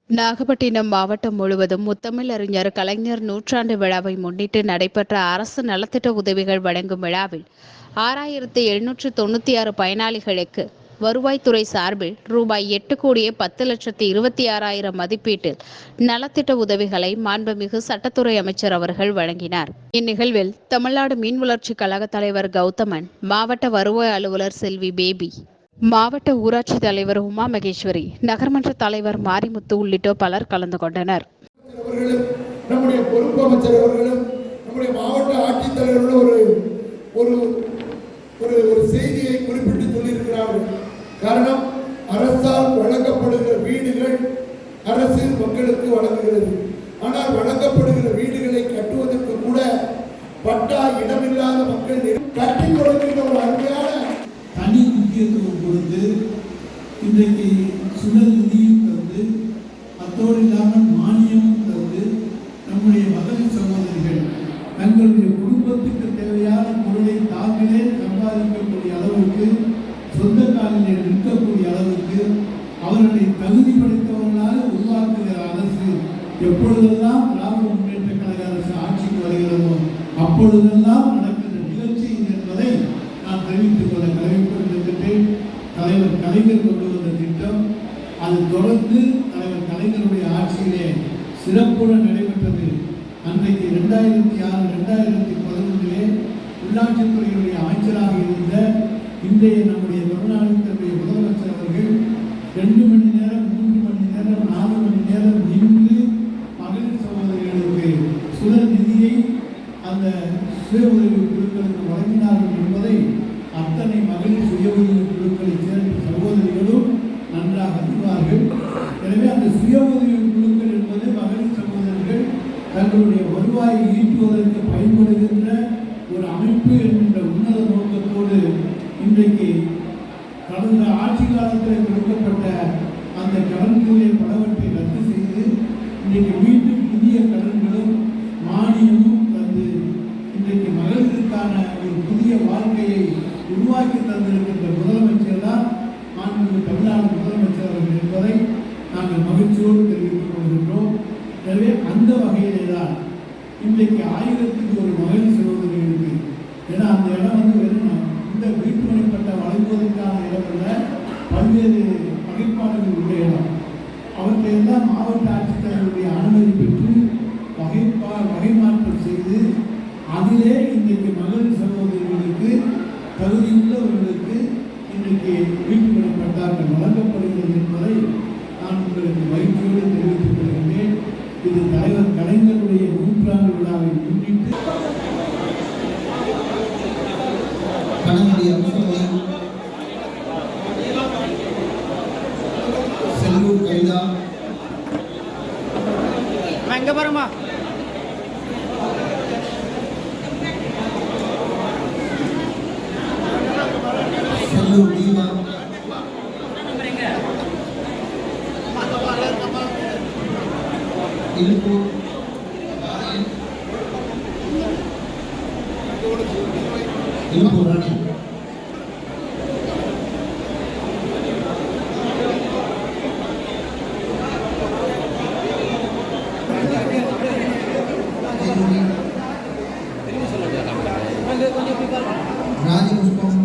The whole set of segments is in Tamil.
நாகப்பட்டினம் மாவட்டம் முழுவதும் முத்தமிழ் அறிஞர் கலைஞர் நூற்றாண்டு விழாவை முன்னிட்டு நடைபெற்ற அரசு நலத்திட்ட உதவிகள் வழங்கும் விழாவில் 6796 பயனாளிகளுக்கு வருவாய்த்துறை சார்பில் ரூபாய் 8,10,26,000 மதிப்பீட்டில் நலத்திட்ட உதவிகளை மாண்புமிகு சட்டத்துறை அமைச்சர் அவர்கள் வழங்கினார். இந்நிகழ்வில் தமிழ்நாடு மீன் வளர்ச்சி கழக தலைவர் கௌதமன், மாவட்ட வருவாய் அலுவலர் செல்வி பேபி, மாவட்ட ஊராட்சி தலைவர் உமா மகேஸ்வரி, நகர்மன்ற தலைவர் மாரிமுத்து உள்ளிட்டோர் பலர் கலந்து கொண்டனர். நம்முடைய பொறுப்பு அமைச்சர் அவர்களும் நம்முடைய மாவட்ட ஆட்சித்தலைவர்களும் ஒரு செய்தியை குறிப்பிட்டு சொல்லியிருக்கிறார்கள். காரணம், அரசால் வழங்கப்படுகிற வீடுகள் அரசு மக்களுக்கு வழங்குகிறது. ஆனால் வழங்கப்படுகிற வீடுகளை கட்டுவதற்கு கூட பட்டா இடமில்லாத மக்கள் கட்டி கொடுக்கின்ற ஒரு அருமையான தனி முக்கியத்துவம் கொடுத்து இன்றைக்கு சுடர் நிதியும் தந்து, அத்தோடு இல்லாமல் மானியமும் தந்து, நம்முடைய மகளிர் சகோதரிகள் தங்களுடைய குடும்பத்துக்கு தேவையான பொருளை தாங்களே சம்பாதிக்கக்கூடிய அளவுக்கு, சொந்த காலில் நிற்கக்கூடிய அளவுக்கு அவர்களை தகுதி படைத்தவர்களாக உருவாக்குகிற அரசு எப்பொழுதெல்லாம் திராவிட முன்னேற்ற கழக அரசு ஆட்சிக்கு வருகிறதோ அப்பொழுதெல்லாம் நடக்கின்ற நிகழ்ச்சி என்பதை நான் தெரிவித்துக் கொள்ள கடமைப்பட்டிருக்கின்றேன். தலைவர் கலைஞர் கொண்டு வந்த திட்டம் அது தொடர்ந்து தலைவர் கலைஞருடைய ஆட்சியிலே சிறப்புடன் நடைபெற்றது. அன்றைக்கு 2006-2011 உள்ளாட்சித்துறையினுடைய அமைச்சராக இருந்த இன்றைய நம்முடைய கருணாநிதியுடைய முதலமைச்சர் அவர்கள் 2 மணி நேரம், 3 மணி நேரம், 4 மணி நேரம் நின்று மகளிர் சகோதரிகளுக்கு சுடர் நிதியை அந்த சுய உதவி குழுக்களுக்கு வழங்கினார்கள் என்பதை அத்தனை மகளிர் சுய உதவி குழுக்களை சேர்ந்த சகோதரிகளும் நன்றாக அறிவார்கள். எனவே அந்த சுய உதவி குழுக்கள் என்பது மகளிர் சகோதரர்கள் தங்களுடைய வருவாயை ஈட்டுவதற்கு பயன்படுகின்ற ஒரு அமைப்பு என்கின்ற உன்னத நோக்கத்தோடு இன்றைக்கு கடந்த ஆட்சி காலத்தில் கொடுக்கப்பட்ட அந்த கடன்களை பலவற்றை ரத்து செய்து இன்றைக்கு மீண்டும் புதிய கடன்களும் மானியமும் தந்து இன்றைக்கு மகளிருக்கான ஒரு புதிய வாழ்க்கையை உருவாக்கி தந்திருக்கின்ற முதலமைச்சர் தான் மாண்புமிகு தமிழ்நாடு முதலமைச்சர் அவர்கள் என்பதை நாங்கள் மகிழ்ச்சியோடு தெரிவித்துக் கொள்கின்றோம். எனவே அந்த வகையிலே தான் இன்றைக்கு 1000க்கு ஒரு மகளிர் சகோதரிகளுக்கு, ஏன்னா அந்த இடம் வெறும் இந்த வீட்டுமனைப்பட்ட வழங்குவதற்கான இடம் அல்ல, பல்வேறு வகைப்பாடுகள் உள்ள இடம். அவற்றை எல்லாம் மாவட்ட ஆட்சித்தலைவருடைய அனுமதி பெற்று வகை மாற்றம் செய்து அதிலே இன்றைக்கு மகளிர் சகோதரிகளுக்கு தகுதியுள்ளவர்களுக்கு இன்றைக்கு வீட்டுமனைப்பட்டார்கள் வழங்கப்படுகிறது என்பதை நான் உங்களுக்கு மகிழ்ச்சியோடு தெரிவித்துக் கொள்கின்றேன். இது தலைவர் கலைஞருடைய நூற்றாண்டு விழாவை முன்னிட்டு செல்லூர் கைதா எங்க பாருமா செல்லூர் தீபா இழுப்பூர் ராணி ராஜபுஷ்பம்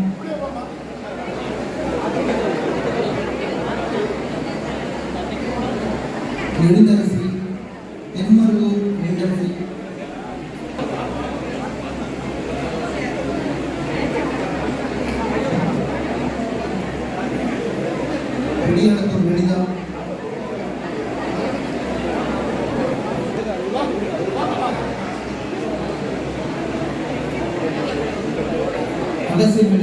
நெடுந்தரசி தென்மருகூர் நெடுந்தரசி குடியானத்தூர் லலிதா அகசியம்